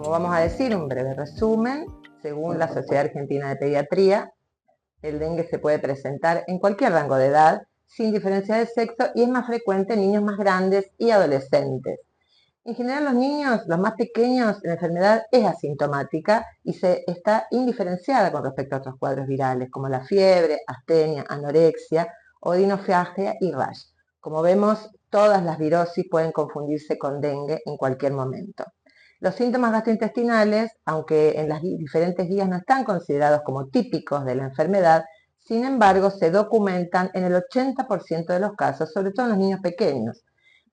Como vamos a decir, un breve resumen, según la Sociedad Argentina de Pediatría, el dengue se puede presentar en cualquier rango de edad, sin diferencia de sexo, y es más frecuente en niños más grandes y adolescentes. En general, los niños, los más pequeños, la enfermedad es asintomática y está indiferenciada con respecto a otros cuadros virales, como la fiebre, astenia, anorexia, odinofagia y rash. Como vemos, todas las virosis pueden confundirse con dengue en cualquier momento. Los síntomas gastrointestinales, aunque en las diferentes guías no están considerados como típicos de la enfermedad, sin embargo, se documentan en el 80% de los casos, sobre todo en los niños pequeños.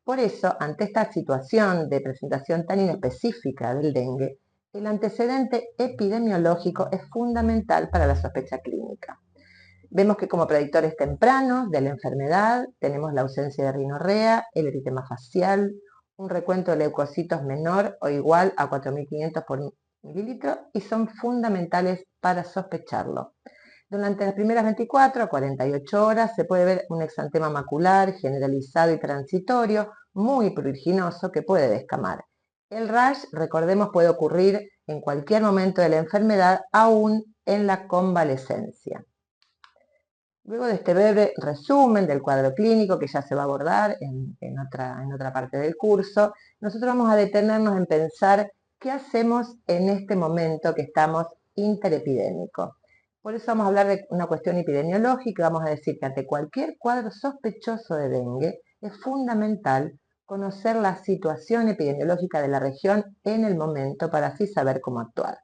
Por eso, ante esta situación de presentación tan inespecífica del dengue, el antecedente epidemiológico es fundamental para la sospecha clínica. Vemos que como predictores tempranos de la enfermedad tenemos la ausencia de rinorrea, el eritema facial, un recuento de leucocitos menor o igual a 4.500 por mililitro y son fundamentales para sospecharlo. Durante las primeras 24 a 48 horas se puede ver un exantema macular generalizado y transitorio, muy pruriginoso, que puede descamar. El rash, recordemos, puede ocurrir en cualquier momento de la enfermedad, aún en la convalescencia. Luego de este breve resumen del cuadro clínico que ya se va a abordar en otra parte del curso, nosotros vamos a detenernos en pensar qué hacemos en este momento que estamos interepidémicos. Por eso vamos a hablar de una cuestión epidemiológica. Vamos a decir que ante cualquier cuadro sospechoso de dengue es fundamental conocer la situación epidemiológica de la región en el momento para así saber cómo actuar.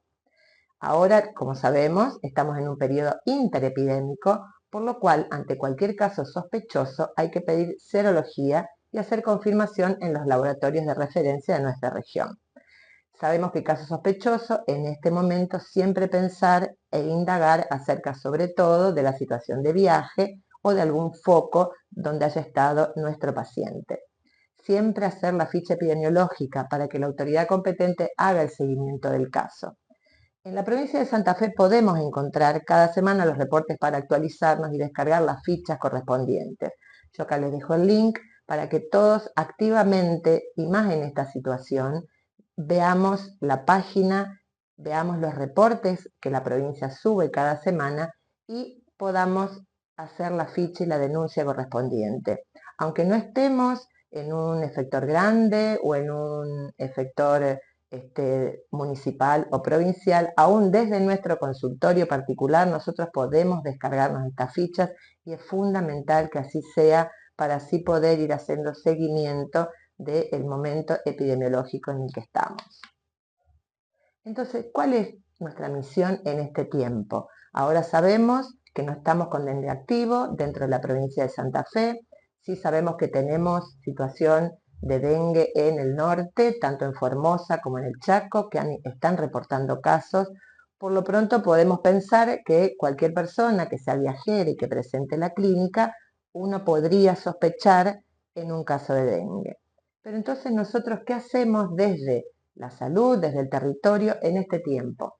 Ahora, como sabemos, estamos en un periodo interepidémico, por lo cual ante cualquier caso sospechoso hay que pedir serología y hacer confirmación en los laboratorios de referencia de nuestra región. Sabemos que caso sospechoso, en este momento siempre pensar e indagar acerca sobre todo de la situación de viaje o de algún foco donde haya estado nuestro paciente. Siempre hacer la ficha epidemiológica para que la autoridad competente haga el seguimiento del caso. En la provincia de Santa Fe podemos encontrar cada semana los reportes para actualizarnos y descargar las fichas correspondientes. Yo acá les dejo el link para que todos activamente, y más en esta situación, veamos la página, veamos los reportes que la provincia sube cada semana y podamos hacer la ficha y la denuncia correspondiente. Aunque no estemos en un efector grande o en un efector municipal o provincial, aún desde nuestro consultorio particular nosotros podemos descargarnos estas fichas y es fundamental que así sea para así poder ir haciendo seguimiento del momento epidemiológico en el que estamos. Entonces, ¿cuál es nuestra misión en este tiempo? Ahora sabemos que no estamos con dengue activo dentro de la provincia de Santa Fe, sí sabemos que tenemos situación de dengue en el norte, tanto en Formosa como en el Chaco, que están reportando casos. Por lo pronto podemos pensar que cualquier persona que sea viajera y que presente la clínica, uno podría sospechar en un caso de dengue. Pero entonces nosotros, ¿qué hacemos desde la salud, desde el territorio en este tiempo?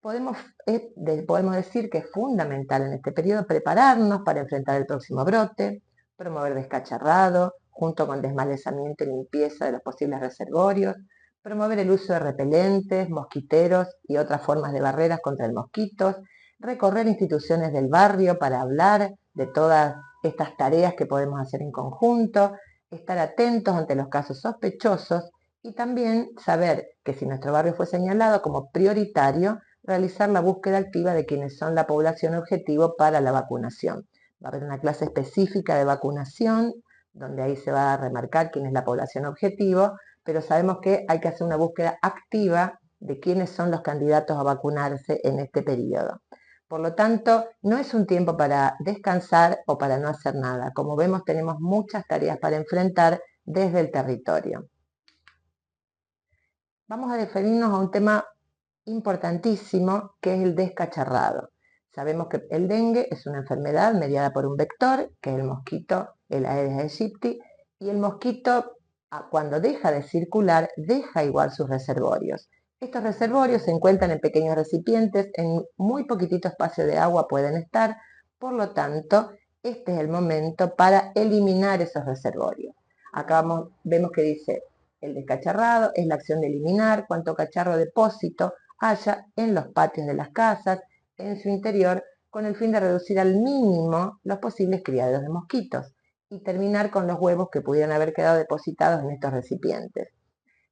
Podemos decir que es fundamental en este periodo prepararnos para enfrentar el próximo brote, promover descacharrado, junto con desmalezamiento y limpieza de los posibles reservorios, promover el uso de repelentes, mosquiteros y otras formas de barreras contra el mosquito, recorrer instituciones del barrio para hablar de todas estas tareas que podemos hacer en conjunto, estar atentos ante los casos sospechosos y también saber que si nuestro barrio fue señalado como prioritario, realizar la búsqueda activa de quienes son la población objetivo para la vacunación. Va a haber una clase específica de vacunación, donde ahí se va a remarcar quién es la población objetivo, pero sabemos que hay que hacer una búsqueda activa de quiénes son los candidatos a vacunarse en este periodo. Por lo tanto, no es un tiempo para descansar o para no hacer nada. Como vemos, tenemos muchas tareas para enfrentar desde el territorio. Vamos a referirnos a un tema importantísimo que es el descacharrado. Sabemos que el dengue es una enfermedad mediada por un vector, que es el mosquito, el Aedes aegypti, y el mosquito cuando deja de circular, deja igual sus reservorios. Estos reservorios se encuentran en pequeños recipientes, en muy poquitito espacio de agua pueden estar, por lo tanto, este es el momento para eliminar esos reservorios. Acá vemos que dice El descacharrado es la acción de eliminar cuanto cacharro depósito haya en los patios de las casas, en su interior, con el fin de reducir al mínimo los posibles criaderos de mosquitos y terminar con los huevos que pudieran haber quedado depositados en estos recipientes.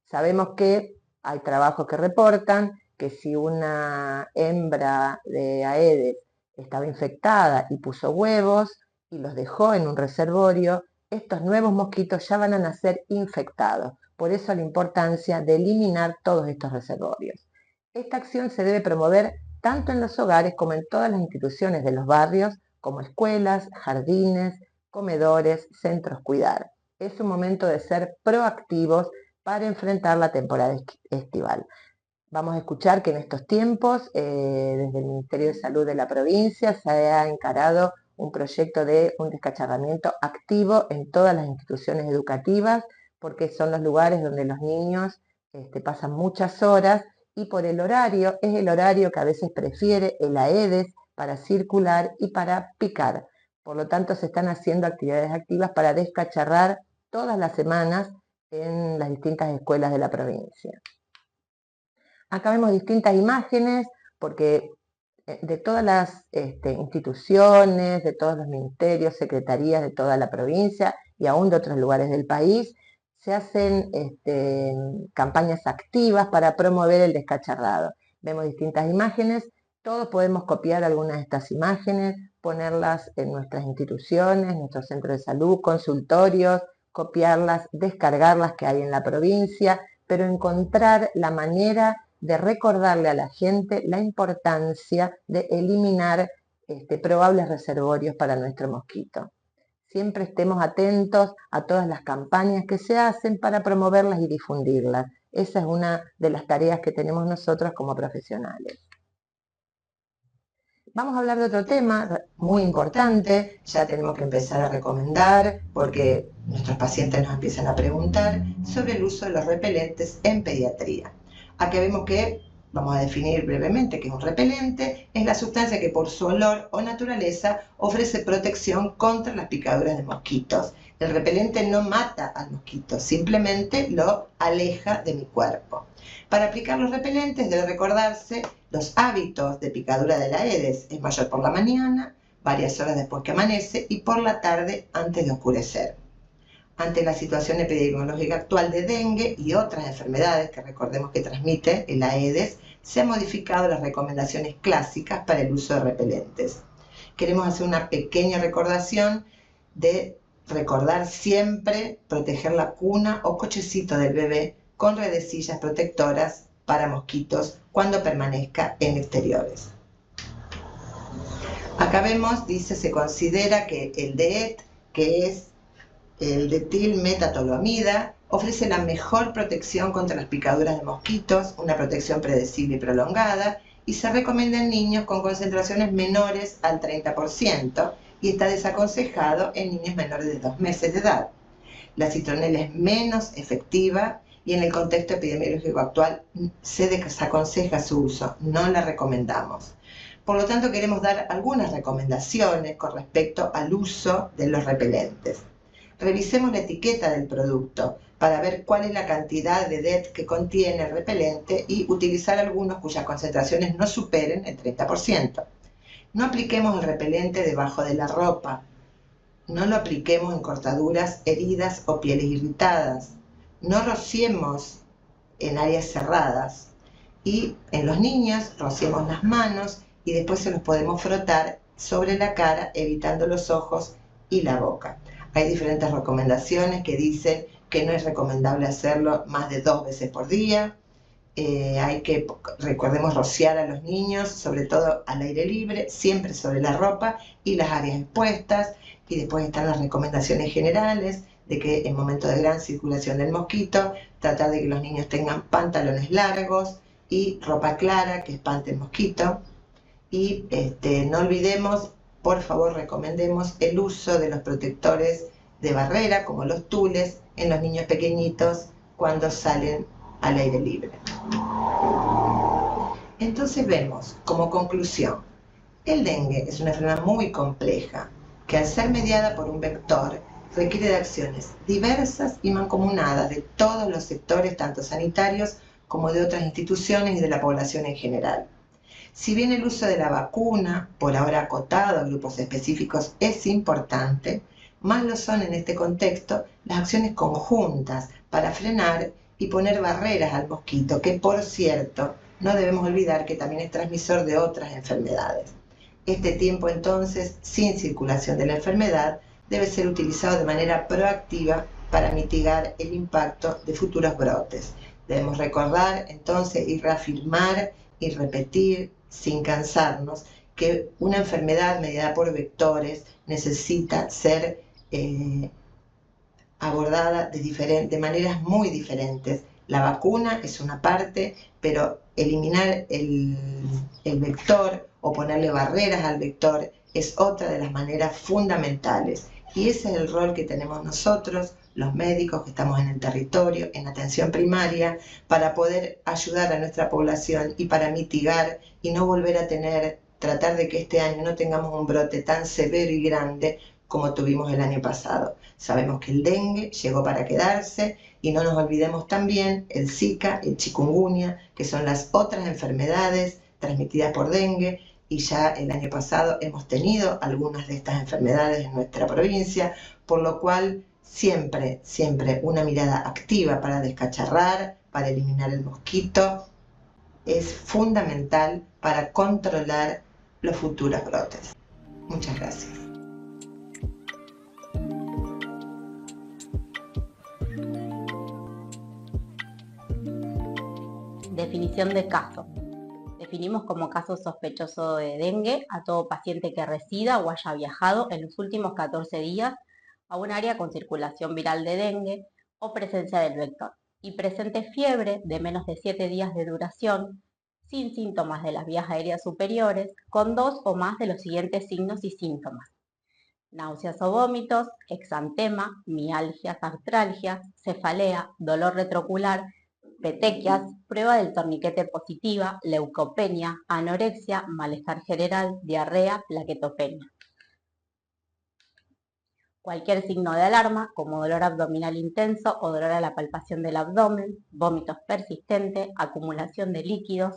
Sabemos que hay trabajos que reportan que si una hembra de Aedes estaba infectada y puso huevos y los dejó en un reservorio, estos nuevos mosquitos ya van a nacer infectados. Por eso la importancia de eliminar todos estos reservorios. Esta acción se debe promover tanto en los hogares como en todas las instituciones de los barrios, como escuelas, jardines, comedores, centros cuidar. Es un momento de ser proactivos para enfrentar la temporada estival. Vamos a escuchar que en estos tiempos, desde el Ministerio de Salud de la provincia, se ha encarado un proyecto de un descacharramiento activo en todas las instituciones educativas, porque son los lugares donde los niños pasan muchas horas y por el horario, es el horario que a veces prefiere el Aedes para circular y para picar. Por lo tanto, se están haciendo actividades activas para descacharrar todas las semanas en las distintas escuelas de la provincia. Acá vemos distintas imágenes porque de todas las instituciones, de todos los ministerios, secretarías de toda la provincia y aún de otros lugares del país, se hacen campañas activas para promover el descacharrado. Vemos distintas imágenes, todos podemos copiar algunas de estas imágenes, ponerlas en nuestras instituciones, nuestros centros de salud, consultorios, copiarlas, descargarlas que hay en la provincia, pero encontrar la manera de recordarle a la gente la importancia de eliminar probables reservorios para nuestro mosquito. Siempre estemos atentos a todas las campañas que se hacen para promoverlas y difundirlas. Esa es una de las tareas que tenemos nosotros como profesionales. Vamos a hablar de otro tema muy importante, ya tenemos que empezar a recomendar, porque nuestros pacientes nos empiezan a preguntar sobre el uso de los repelentes en pediatría. Aquí vemos que, vamos a definir brevemente qué es un repelente, es la sustancia que por su olor o naturaleza ofrece protección contra las picaduras de mosquitos. El repelente no mata al mosquito, simplemente lo aleja de mi cuerpo. Para aplicar los repelentes debe recordarse los hábitos de picadura de la Aedes, es mayor por la mañana, varias horas después que amanece y por la tarde antes de oscurecer. Ante la situación epidemiológica actual de dengue y otras enfermedades que recordemos que transmite el Aedes, se han modificado las recomendaciones clásicas para el uso de repelentes. Queremos hacer una pequeña recordación de recordar siempre proteger la cuna o cochecito del bebé con redecillas protectoras para mosquitos cuando permanezca en exteriores. Acá vemos, dice, se considera que el DEET, que es el detilmetatoluamida, ofrece la mejor protección contra las picaduras de mosquitos, una protección predecible y prolongada, y se recomienda en niños con concentraciones menores al 30% y está desaconsejado en niños menores de 2 meses de edad. La citronela es menos efectiva y en el contexto epidemiológico actual se desaconseja su uso, no la recomendamos. Por lo tanto, queremos dar algunas recomendaciones con respecto al uso de los repelentes. Revisemos la etiqueta del producto para ver cuál es la cantidad de DEET que contiene el repelente y utilizar algunos cuyas concentraciones no superen el 30%. No apliquemos el repelente debajo de la ropa. No lo apliquemos en cortaduras, heridas o pieles irritadas. No rociemos en áreas cerradas. Y en los niños rociemos las manos y después se los podemos frotar sobre la cara, evitando los ojos y la boca. Hay diferentes recomendaciones que dicen que no es recomendable hacerlo más de 2 veces por día. Recordemos, rociar a los niños, sobre todo al aire libre, siempre sobre la ropa y las áreas expuestas. Y después están las recomendaciones generales de que en momentos de gran circulación del mosquito, tratar de que los niños tengan pantalones largos y ropa clara que espante el mosquito. Y no olvidemos, por favor, recomendemos el uso de los protectores de barrera, como los tules, en los niños pequeñitos cuando salen al aire libre. Entonces vemos, como conclusión, el dengue es una enfermedad muy compleja, que al ser mediada por un vector, requiere de acciones diversas y mancomunadas de todos los sectores, tanto sanitarios como de otras instituciones y de la población en general. Si bien el uso de la vacuna, por ahora acotado a grupos específicos, es importante, más lo son en este contexto las acciones conjuntas para frenar y poner barreras al mosquito, que por cierto, no debemos olvidar que también es transmisor de otras enfermedades. Este tiempo entonces, sin circulación de la enfermedad, debe ser utilizado de manera proactiva para mitigar el impacto de futuros brotes. Debemos recordar entonces y reafirmar y repetir sin cansarnos que una enfermedad mediada por vectores necesita ser abordada de maneras muy diferentes. La vacuna es una parte, pero eliminar el vector o ponerle barreras al vector es otra de las maneras fundamentales. Y ese es el rol que tenemos nosotros, los médicos que estamos en el territorio, en atención primaria, para poder ayudar a nuestra población y para mitigar y no volver a tratar de que este año no tengamos un brote tan severo y grande como tuvimos el año pasado. Sabemos que el dengue llegó para quedarse y no nos olvidemos también el Zika, el chikungunya, que son las otras enfermedades transmitidas por dengue, y ya el año pasado hemos tenido algunas de estas enfermedades en nuestra provincia, por lo cual siempre una mirada activa para descacharrar, para eliminar el mosquito, es fundamental para controlar los futuros brotes. Muchas gracias. Definición de caso. Definimos como caso sospechoso de dengue a todo paciente que resida o haya viajado en los últimos 14 días a un área con circulación viral de dengue o presencia del vector y presente fiebre de menos de 7 días de duración, sin síntomas de las vías aéreas superiores, con 2 o más de los siguientes signos y síntomas: náuseas o vómitos, exantema, mialgias, artralgias, cefalea, dolor retroocular, petequias, prueba del torniquete positiva, leucopenia, anorexia, malestar general, diarrea, plaquetopenia. Cualquier signo de alarma, como dolor abdominal intenso o dolor a la palpación del abdomen, vómitos persistentes, acumulación de líquidos,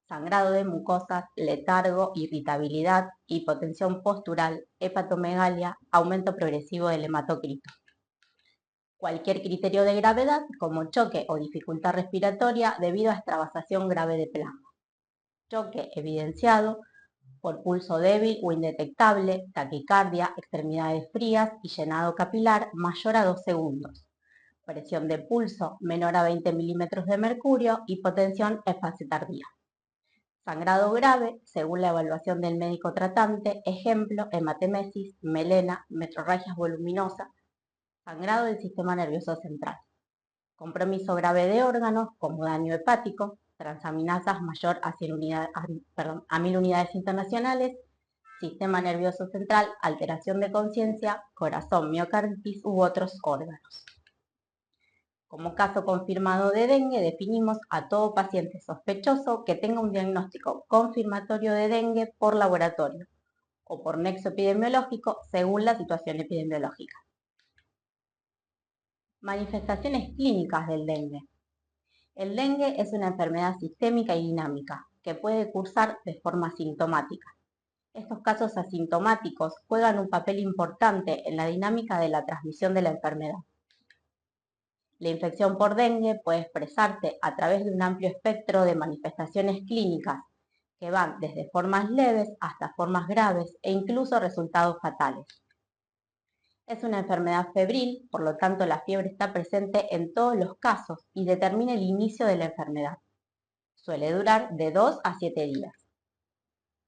sangrado de mucosas, letargo, irritabilidad, hipotensión postural, hepatomegalia, aumento progresivo del hematocrito. Cualquier criterio de gravedad, como choque o dificultad respiratoria debido a extravasación grave de plasma. Choque evidenciado por pulso débil o indetectable, taquicardia, extremidades frías y llenado capilar mayor a 2 segundos. Presión de pulso menor a 20 milímetros de mercurio, hipotensión espacitardía. Sangrado grave, según la evaluación del médico tratante, ejemplo, hematemesis, melena, metrorragias voluminosas, sangrado del sistema nervioso central. Compromiso grave de órganos, como daño hepático, transaminasas mayor a 1000 unidades internacionales, sistema nervioso central, alteración de conciencia, corazón, miocarditis u otros órganos. Como caso confirmado de dengue, definimos a todo paciente sospechoso que tenga un diagnóstico confirmatorio de dengue por laboratorio o por nexo epidemiológico según la situación epidemiológica. Manifestaciones clínicas del dengue. El dengue es una enfermedad sistémica y dinámica que puede cursar de forma asintomática. Estos casos asintomáticos juegan un papel importante en la dinámica de la transmisión de la enfermedad. La infección por dengue puede expresarse a través de un amplio espectro de manifestaciones clínicas que van desde formas leves hasta formas graves e incluso resultados fatales. Es una enfermedad febril, por lo tanto la fiebre está presente en todos los casos y determina el inicio de la enfermedad. Suele durar de 2 a 7 días.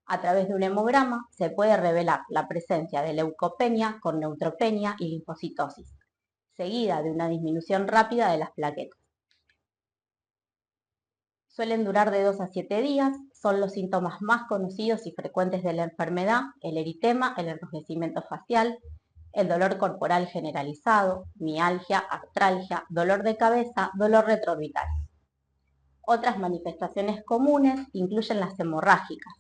A través de un hemograma se puede revelar la presencia de leucopenia con neutropenia y linfocitosis, seguida de una disminución rápida de las plaquetas. Suelen durar de 2 a 7 días, son los síntomas más conocidos y frecuentes de la enfermedad: el eritema, el enrojecimiento facial, el dolor corporal generalizado, mialgia, artralgia, dolor de cabeza, dolor retroorbital. Otras manifestaciones comunes incluyen las hemorrágicas,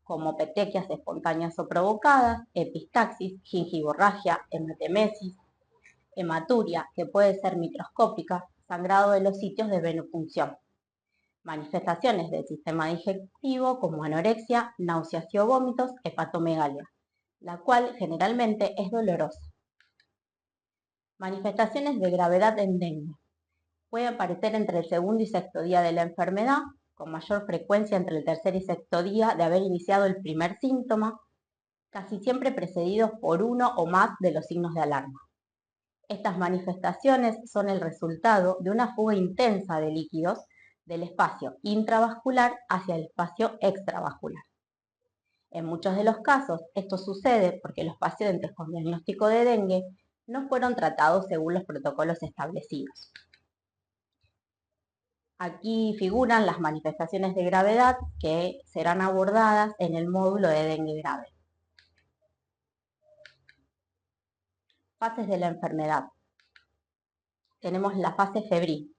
como petequias espontáneas o provocadas, epistaxis, gingivorragia, hematemesis, hematuria, que puede ser microscópica, sangrado de los sitios de venopunción. Manifestaciones del sistema digestivo como anorexia, náuseas y o vómitos, hepatomegalia, la cual generalmente es dolorosa. Manifestaciones de gravedad en dengue. Puede aparecer entre el segundo y sexto día de la enfermedad, con mayor frecuencia entre el tercer y sexto día de haber iniciado el primer síntoma, casi siempre precedidos por uno o más de los signos de alarma. Estas manifestaciones son el resultado de una fuga intensa de líquidos del espacio intravascular hacia el espacio extravascular. En muchos de los casos, esto sucede porque los pacientes con diagnóstico de dengue no fueron tratados según los protocolos establecidos. Aquí figuran las manifestaciones de gravedad que serán abordadas en el módulo de dengue grave. Fases de la enfermedad. Tenemos la fase febril.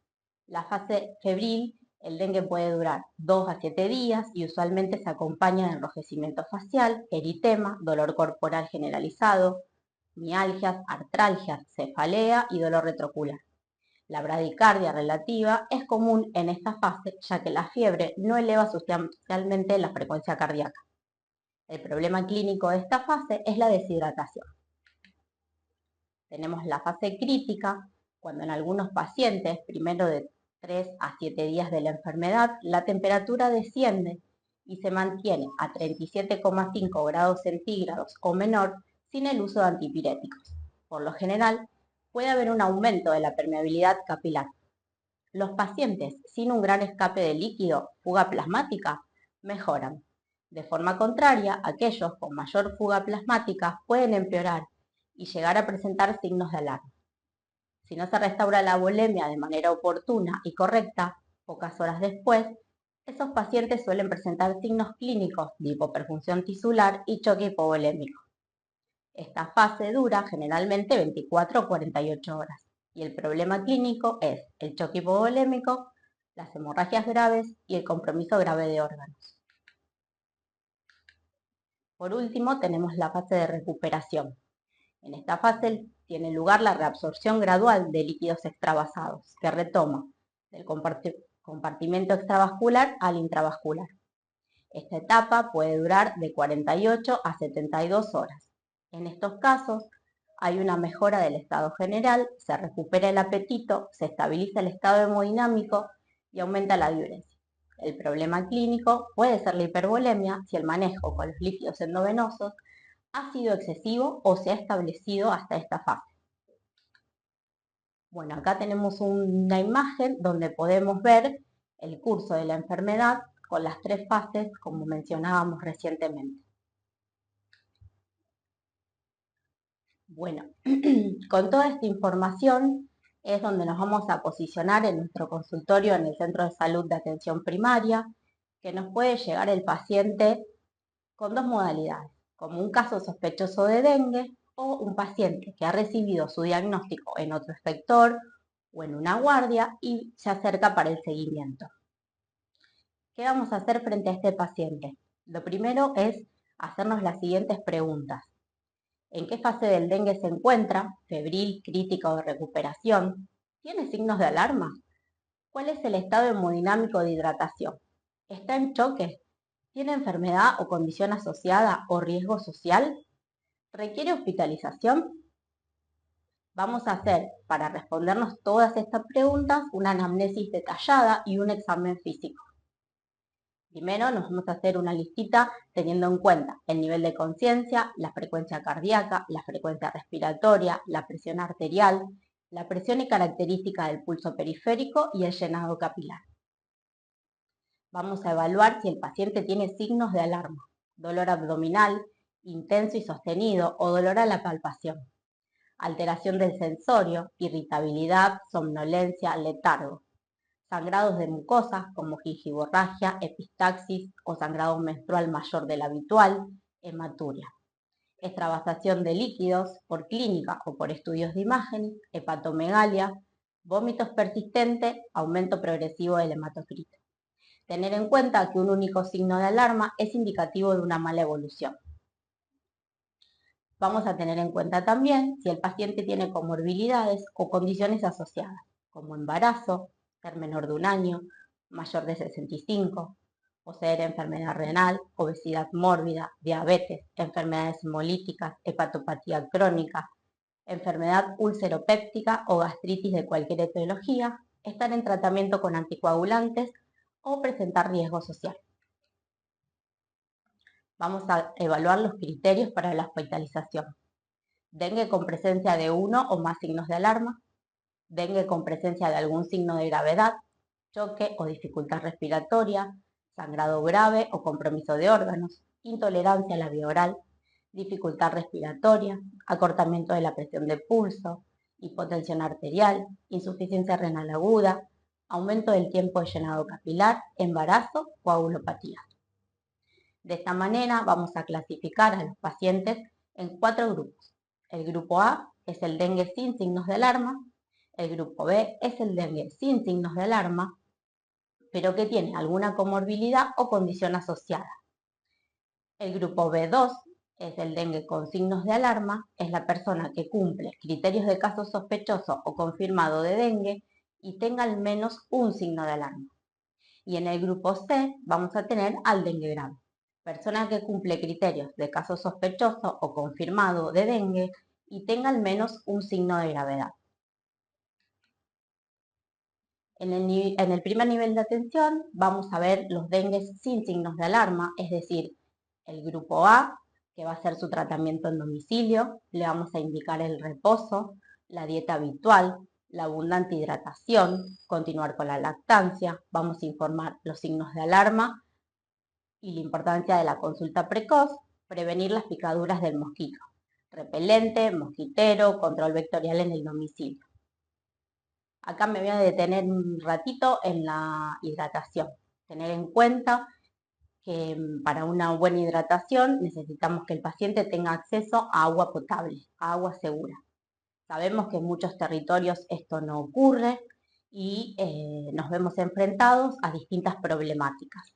La fase febril, el dengue puede durar 2 a 7 días y usualmente se acompaña de enrojecimiento facial, eritema, dolor corporal generalizado, mialgias, artralgias, cefalea y dolor retroocular. La bradicardia relativa es común en esta fase, ya que la fiebre no eleva sustancialmente la frecuencia cardíaca. El problema clínico de esta fase es la deshidratación. Tenemos la fase crítica, cuando en algunos pacientes, primero de 3 a 7 días de la enfermedad, la temperatura desciende y se mantiene a 37,5 grados centígrados o menor sin el uso de antipiréticos. Por lo general, puede haber un aumento de la permeabilidad capilar. Los pacientes sin un gran escape de líquido, fuga plasmática, mejoran. De forma contraria, aquellos con mayor fuga plasmática pueden empeorar y llegar a presentar signos de alarma. Si no se restaura la volemia de manera oportuna y correcta, pocas horas después, esos pacientes suelen presentar signos clínicos de hipoperfunción tisular y choque hipovolémico. Esta fase dura generalmente 24 o 48 horas y el problema clínico es el choque hipovolémico, las hemorragias graves y el compromiso grave de órganos. Por último, tenemos la fase de recuperación. En esta fase tiene lugar la reabsorción gradual de líquidos extravasados, que retoma del compartimento extravascular al intravascular. Esta etapa puede durar de 48 a 72 horas. En estos casos, hay una mejora del estado general, se recupera el apetito, se estabiliza el estado hemodinámico y aumenta la diuresia. El problema clínico puede ser la hipervolemia si el manejo con los líquidos endovenosos ha sido excesivo o se ha establecido hasta esta fase. Bueno, acá tenemos una imagen donde podemos ver el curso de la enfermedad con las 3 fases, como mencionábamos recientemente. Bueno, con toda esta información es donde nos vamos a posicionar en nuestro consultorio en el Centro de Salud de Atención Primaria, que nos puede llegar el paciente con 2 modalidades, como un caso sospechoso de dengue o un paciente que ha recibido su diagnóstico en otro sector o en una guardia y se acerca para el seguimiento. ¿Qué vamos a hacer frente a este paciente? Lo primero es hacernos las siguientes preguntas. ¿En qué fase del dengue se encuentra? ¿Febril, crítica o de recuperación? ¿Tiene signos de alarma? ¿Cuál es el estado hemodinámico de hidratación? ¿Está en choque? ¿Tiene enfermedad o condición asociada o riesgo social? ¿Requiere hospitalización? Vamos a hacer, para respondernos todas estas preguntas, una anamnesis detallada y un examen físico. Primero nos vamos a hacer una listita teniendo en cuenta el nivel de conciencia, la frecuencia cardíaca, la frecuencia respiratoria, la presión arterial, la presión y característica del pulso periférico y el llenado capilar. Vamos a evaluar si el paciente tiene signos de alarma, dolor abdominal, intenso y sostenido o dolor a la palpación, alteración del sensorio, irritabilidad, somnolencia, letargo, sangrados de mucosas como gingivorragia, epistaxis o sangrado menstrual mayor del habitual, hematuria, extravasación de líquidos por clínica o por estudios de imagen, hepatomegalia, vómitos persistentes, aumento progresivo del hematocrito. Tener en cuenta que un único signo de alarma es indicativo de una mala evolución. Vamos a tener en cuenta también si el paciente tiene comorbilidades o condiciones asociadas, como embarazo, ser menor de 1 año, mayor de 65, poseer enfermedad renal, obesidad mórbida, diabetes, enfermedades hemolíticas, hepatopatía crónica, enfermedad ulceropéptica o gastritis de cualquier etiología, estar en tratamiento con anticoagulantes o presentar riesgo social. Vamos a evaluar los criterios para la hospitalización. Dengue con presencia de uno o más signos de alarma, dengue con presencia de algún signo de gravedad, choque o dificultad respiratoria, sangrado grave o compromiso de órganos, intolerancia a la vía oral, dificultad respiratoria, acortamiento de la presión de pulso, hipotensión arterial, insuficiencia renal aguda, aumento del tiempo de llenado capilar, embarazo, coagulopatía. De esta manera vamos a clasificar a los pacientes en 4 grupos. El grupo A es el dengue sin signos de alarma, el grupo B es el dengue sin signos de alarma, pero que tiene alguna comorbilidad o condición asociada. El grupo B2 es el dengue con signos de alarma, es la persona que cumple criterios de caso sospechoso o confirmado de dengue y tenga al menos un signo de alarma. Y en el grupo C vamos a tener al dengue grave, persona que cumple criterios de caso sospechoso o confirmado de dengue y tenga al menos un signo de gravedad. En el primer nivel de atención vamos a ver los dengues sin signos de alarma, es decir, el grupo A, que va a hacer su tratamiento en domicilio, le vamos a indicar el reposo, la dieta habitual, la abundante hidratación, continuar con la lactancia, vamos a informar los signos de alarma y la importancia de la consulta precoz, prevenir las picaduras del mosquito, repelente, mosquitero, control vectorial en el domicilio. Acá me voy a detener un ratito en la hidratación. Tener en cuenta que para una buena hidratación necesitamos que el paciente tenga acceso a agua potable, a agua segura. Sabemos que en muchos territorios esto no ocurre y nos vemos enfrentados a distintas problemáticas.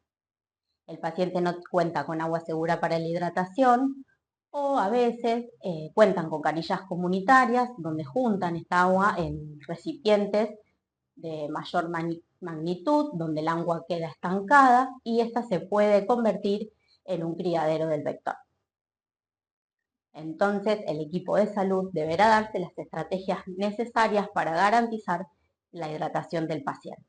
El paciente no cuenta con agua segura para la hidratación o a veces cuentan con canillas comunitarias donde juntan esta agua en recipientes de mayor magnitud, donde el agua queda estancada y esta se puede convertir en un criadero del vector. Entonces, el equipo de salud deberá darse las estrategias necesarias para garantizar la hidratación del paciente.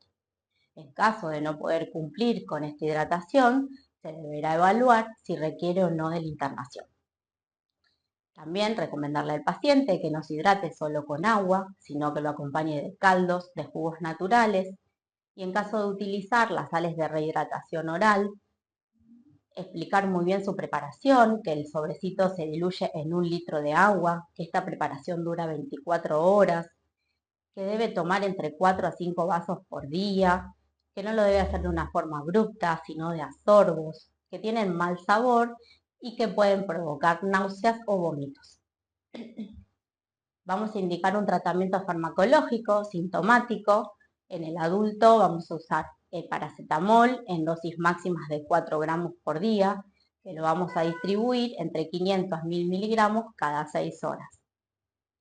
En caso de no poder cumplir con esta hidratación, se deberá evaluar si requiere o no de la internación. También recomendarle al paciente que no se hidrate solo con agua, sino que lo acompañe de caldos, de jugos naturales, y en caso de utilizar las sales de rehidratación oral, explicar muy bien su preparación, que el sobrecito se diluye en 1 litro de agua, que esta preparación dura 24 horas, que debe tomar entre 4 a 5 vasos por día, que no lo debe hacer de una forma abrupta, sino de a sorbos, que tienen mal sabor y que pueden provocar náuseas o vómitos. Vamos a indicar un tratamiento farmacológico sintomático. En el adulto vamos a usar el paracetamol en dosis máximas de 4 gramos por día, que lo vamos a distribuir entre 500 a 1000 miligramos cada 6 horas.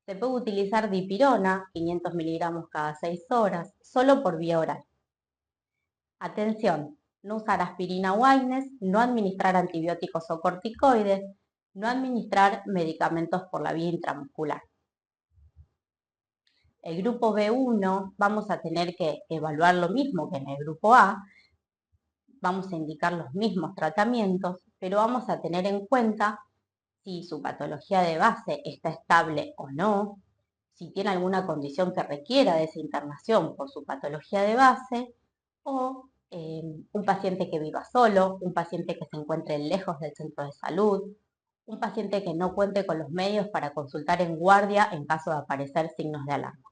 Se puede utilizar dipirona, 500 miligramos cada 6 horas, solo por vía oral. Atención, no usar aspirina o AINES, no administrar antibióticos o corticoides, no administrar medicamentos por la vía intramuscular. El grupo B1 vamos a tener que evaluar lo mismo que en el grupo A, vamos a indicar los mismos tratamientos, pero vamos a tener en cuenta si su patología de base está estable o no, si tiene alguna condición que requiera de esa internación por su patología de base, o un paciente que viva solo, un paciente que se encuentre lejos del centro de salud, un paciente que no cuente con los medios para consultar en guardia en caso de aparecer signos de alarma.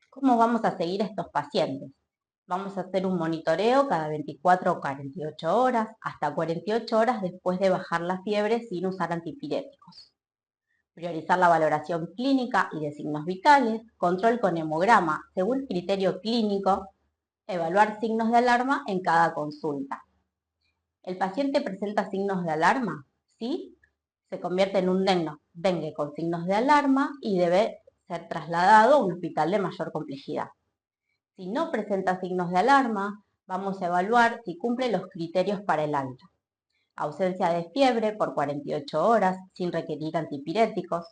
¿Cómo vamos a seguir a estos pacientes? Vamos a hacer un monitoreo cada 24 o 48 horas, hasta 48 horas después de bajar la fiebre sin usar antipiréticos. Priorizar la valoración clínica y de signos vitales, control con hemograma según criterio clínico, evaluar signos de alarma en cada consulta. ¿El paciente presenta signos de alarma? ¿Sí? se convierte en un dengue con signos de alarma y debe ser trasladado a un hospital de mayor complejidad. Si no presenta signos de alarma, vamos a evaluar si cumple los criterios para el alta. Ausencia de fiebre por 48 horas sin requerir antipiréticos,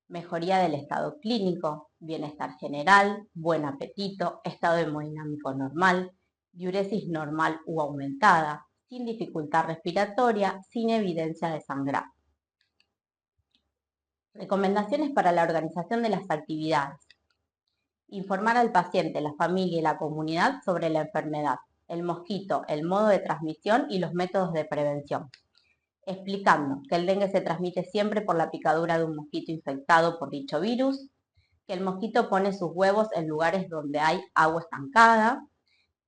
mejoría del estado clínico, bienestar general, buen apetito, estado hemodinámico normal, diuresis normal u aumentada, sin dificultad respiratoria, sin evidencia de sangrado. Recomendaciones para la organización de las actividades. Informar al paciente, la familia y la comunidad sobre la enfermedad, el mosquito, el modo de transmisión y los métodos de prevención. Explicando que el dengue se transmite siempre por la picadura de un mosquito infectado por dicho virus, que el mosquito pone sus huevos en lugares donde hay agua estancada,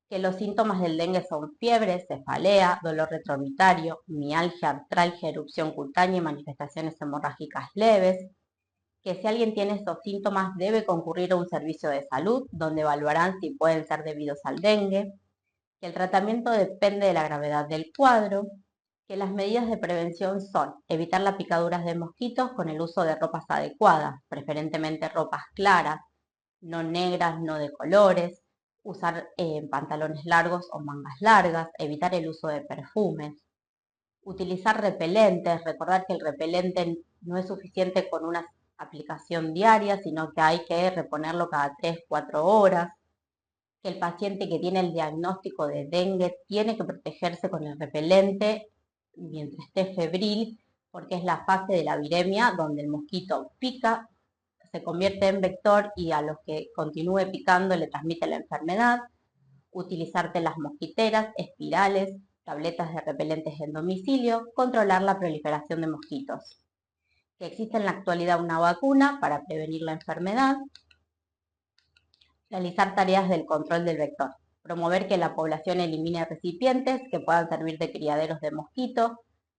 que los síntomas del dengue son fiebre, cefalea, dolor retromitarios, mialgia, artralgia, erupción cutánea y manifestaciones hemorrágicas leves, que si alguien tiene estos síntomas debe concurrir a un servicio de salud donde evaluarán si pueden ser debidos al dengue, que el tratamiento depende de la gravedad del cuadro, que las medidas de prevención son evitar las picaduras de mosquitos con el uso de ropas adecuadas, preferentemente ropas claras, no negras, no de colores, usar pantalones largos o mangas largas, evitar el uso de perfumes, utilizar repelentes, recordar que el repelente no es suficiente con una aplicación diaria, sino que hay que reponerlo cada 3-4 horas, que el paciente que tiene el diagnóstico de dengue tiene que protegerse con el repelente mientras esté febril, porque es la fase de la viremia donde el mosquito pica, se convierte en vector y a los que continúe picando le transmite la enfermedad. Utilizar telas mosquiteras, espirales, tabletas de repelentes en domicilio, controlar la proliferación de mosquitos. Que existe en la actualidad una vacuna para prevenir la enfermedad. Realizar tareas del control del vector. Promover que la población elimine recipientes que puedan servir de criaderos de mosquitos,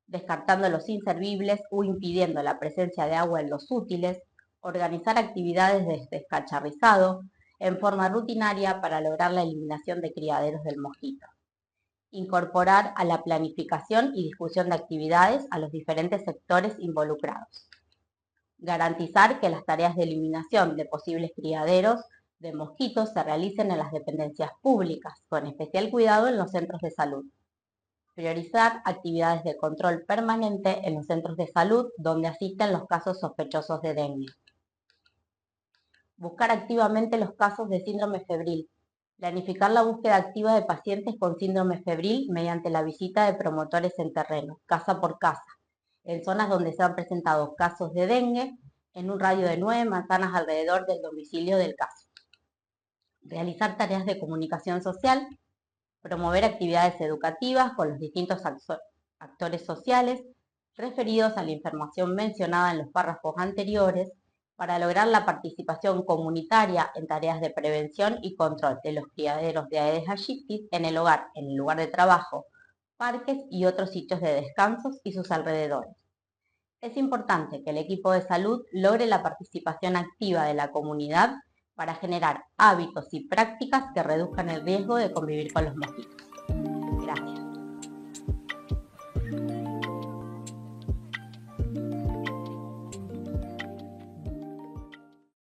descartando los inservibles o impidiendo la presencia de agua en los útiles. Organizar actividades de descacharrizado en forma rutinaria para lograr la eliminación de criaderos del mosquito. Incorporar a la planificación y discusión de actividades a los diferentes sectores involucrados. Garantizar que las tareas de eliminación de posibles criaderos de mosquitos se realicen en las dependencias públicas, con especial cuidado en los centros de salud. Priorizar actividades de control permanente en los centros de salud donde asisten los casos sospechosos de dengue. Buscar activamente los casos de síndrome febril. Planificar la búsqueda activa de pacientes con síndrome febril mediante la visita de promotores en terreno, casa por casa, en zonas donde se han presentado casos de dengue, en un radio de 9 manzanas alrededor del domicilio del caso. Realizar tareas de comunicación social, promover actividades educativas con los distintos actores sociales referidos a la información mencionada en los párrafos anteriores para lograr la participación comunitaria en tareas de prevención y control de los criaderos de Aedes aegypti en el hogar, en el lugar de trabajo, parques y otros sitios de descansos y sus alrededores. Es importante que el equipo de salud logre la participación activa de la comunidad para generar hábitos y prácticas que reduzcan el riesgo de convivir con los mosquitos.